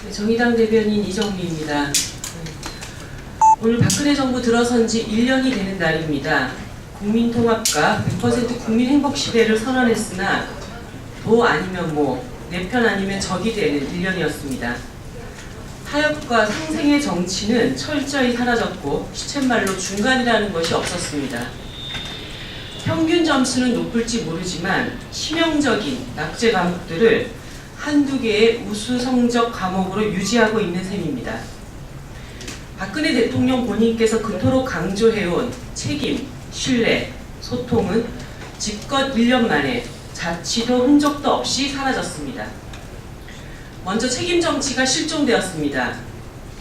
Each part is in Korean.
정의당 대변인 이정미입니다. 오늘 박근혜 정부 들어선 지 1년이 되는 날입니다. 국민통합과 100% 국민행복시대를 선언했으나 도 아니면 뭐, 내 편 아니면 적이 되는 1년이었습니다. 타협과 상생의 정치는 철저히 사라졌고 시쳇말로 중간이라는 것이 없었습니다. 평균 점수는 높을지 모르지만 치명적인 낙제 과목들을 한두 개의 우수 성적 과목으로 유지하고 있는 셈입니다. 박근혜 대통령 본인께서 그토록 강조해온 책임, 신뢰, 소통은 집권 1년 만에 자취도 흔적도 없이 사라졌습니다. 먼저 책임 정치가 실종되었습니다.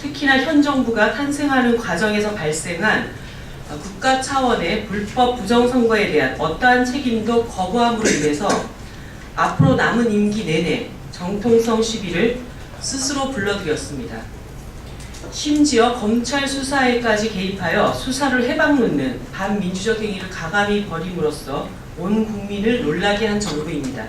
특히나 현 정부가 탄생하는 과정에서 발생한 국가 차원의 불법 부정선거에 대한 어떠한 책임도 거부함으로 인해서 앞으로 남은 임기 내내 정통성 시비를 스스로 불러들였습니다. 심지어 검찰 수사에까지 개입하여 수사를 해박놓는 반민주적 행위를 가감히 벌임으로써 온 국민을 놀라게 한 정부입니다.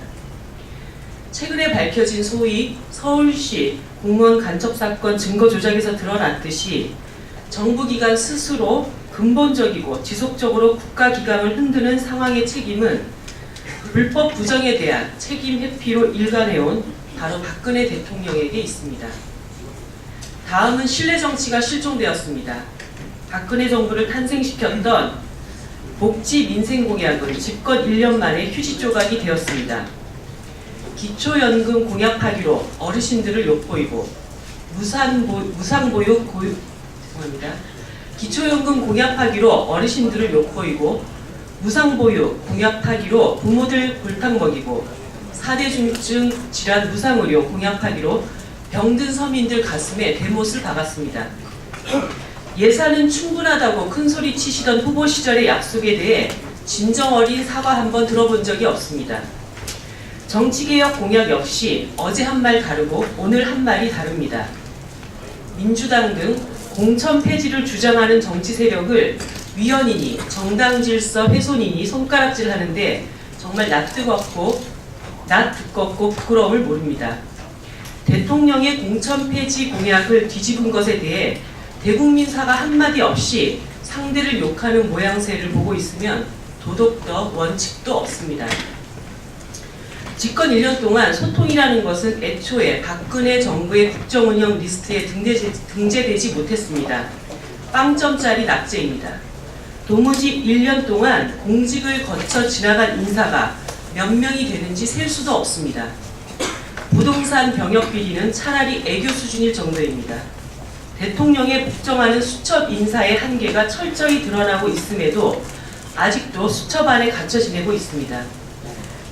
최근에 밝혀진 소위 서울시 공무원 간첩 사건 증거 조작에서 드러났듯이 정부기관 스스로 근본적이고 지속적으로 국가기강을 흔드는 상황의 책임은 불법 부정에 대한 책임 회피로 일관해온 바로 박근혜 대통령에게 있습니다. 다음은 신뢰 정치가 실종되었습니다. 박근혜 정부를 탄생시켰던 복지 민생 공약은 집권 1년 만에 휴지 조각이 되었습니다. 기초연금 공약하기로 어르신들을 욕보이고 기초연금 공약하기로 어르신들을 욕보이고 무상보육 공약하기로 부모들 골탕 먹이고 4대 중증 질환 무상의료 공약하기로 병든 서민들 가슴에 대못을 박았습니다. 예산은 충분하다고 큰소리 치시던 후보 시절의 약속에 대해 진정 어린 사과 한번 들어본 적이 없습니다. 정치개혁 공약 역시 어제 한 말 다르고 오늘 한 말이 다릅니다. 민주당 등 공천 폐지를 주장하는 정치 세력을 위헌이니 정당 질서 훼손이니 손가락질하는데 정말 낯 두껍고 부끄러움을 모릅니다. 대통령의 공천 폐지 공약을 뒤집은 것에 대해 대국민 사과 한마디 없이 상대를 욕하는 모양새를 보고 있으면 도덕도 원칙도 없습니다. 집권 1년 동안 소통이라는 것은 애초에 박근혜 정부의 국정운영 리스트에 등재되지 못했습니다. 빵점짜리 낙제입니다. 도무지 1년 동안 공직을 거쳐 지나간 인사가 몇 명이 되는지 셀 수도 없습니다. 부동산 병역 비리는 차라리 애교 수준일 정도입니다. 대통령의 국정하는 수첩 인사의 한계가 철저히 드러나고 있음에도 아직도 수첩 안에 갇혀 지내고 있습니다.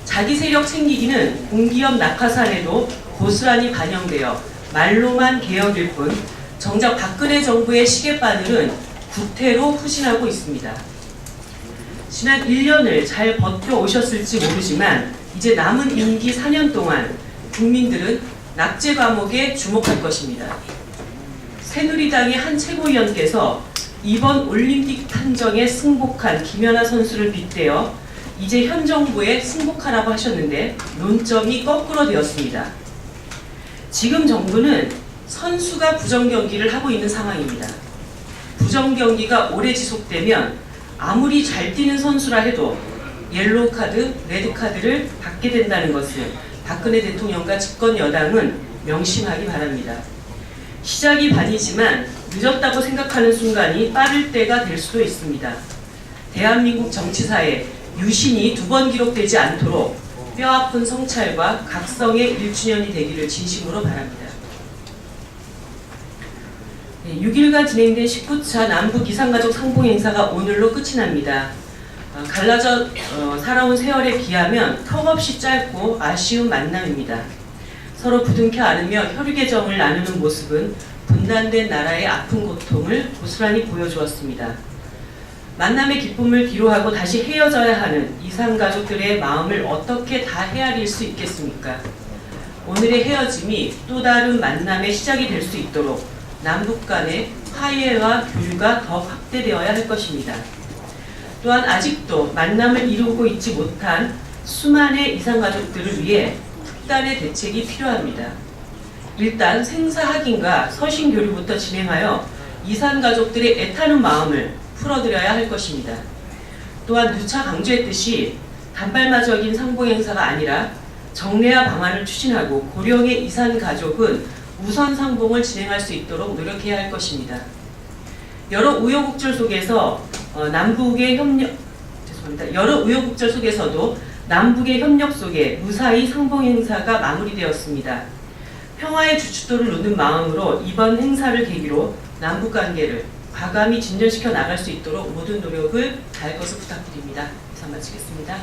자기 세력 챙기기는 공기업 낙하산에도 고스란히 반영되어 말로만 개혁일 뿐 정작 박근혜 정부의 시계바늘은 구태로 후진하고 있습니다. 지난 1년을 잘 버텨오셨을지 모르지만 이제 남은 임기 4년 동안 국민들은 낙제 과목에 주목할 것입니다. 새누리당의 한 최고위원께서 이번 올림픽 탐정에 승복한 김연아 선수를 빗대어 이제 현 정부에 승복하라고 하셨는데 논점이 거꾸로 되었습니다. 지금 정부는 선수가 부정경기를 하고 있는 상황입니다. 부정경기가 오래 지속되면 아무리 잘 뛰는 선수라 해도 옐로우 카드, 레드 카드를 받게 된다는 것을 박근혜 대통령과 집권 여당은 명심하기 바랍니다. 시작이 반이지만 늦었다고 생각하는 순간이 빠를 때가 될 수도 있습니다. 대한민국 정치사에 유신이 2번 기록되지 않도록 뼈아픈 성찰과 각성의 1주년이 되기를 진심으로 바랍니다. 6일간 진행된 19차 남북 이산가족 상봉 행사가 오늘로 끝이 납니다. 갈라져 살아온 세월에 비하면 턱없이 짧고 아쉬운 만남입니다. 서로 부둥켜 안으며 혈육의 정을 나누는 모습은 분단된 나라의 아픈 고통을 고스란히 보여주었습니다. 만남의 기쁨을 뒤로하고 다시 헤어져야 하는 이산가족들의 마음을 어떻게 다 헤아릴 수 있겠습니까? 오늘의 헤어짐이 또 다른 만남의 시작이 될 수 있도록 남북 간의 화해와 교류가 더 확대되어야 할 것입니다. 또한 아직도 만남을 이루고 있지 못한 수많은 이산가족들을 위해 특단의 대책이 필요합니다. 일단 생사 확인과 서신 교류부터 진행하여 이산 가족들의 애타는 마음을 풀어드려야 할 것입니다. 또한 누차 강조했듯이 단발마적인 상봉 행사가 아니라 정례화 방안을 추진하고 고령의 이산 가족은 우선 상봉을 진행할 수 있도록 노력해야 할 것입니다. 여러 우여곡절 속에서 여러 우여곡절 속에서도 남북의 협력 속에 무사히 상봉 행사가 마무리되었습니다. 평화의 주춧돌을 놓는 마음으로 이번 행사를 계기로 남북 관계를 과감히 진전시켜 나갈 수 있도록 모든 노력을 다할 것을 부탁드립니다. 이상 마치겠습니다.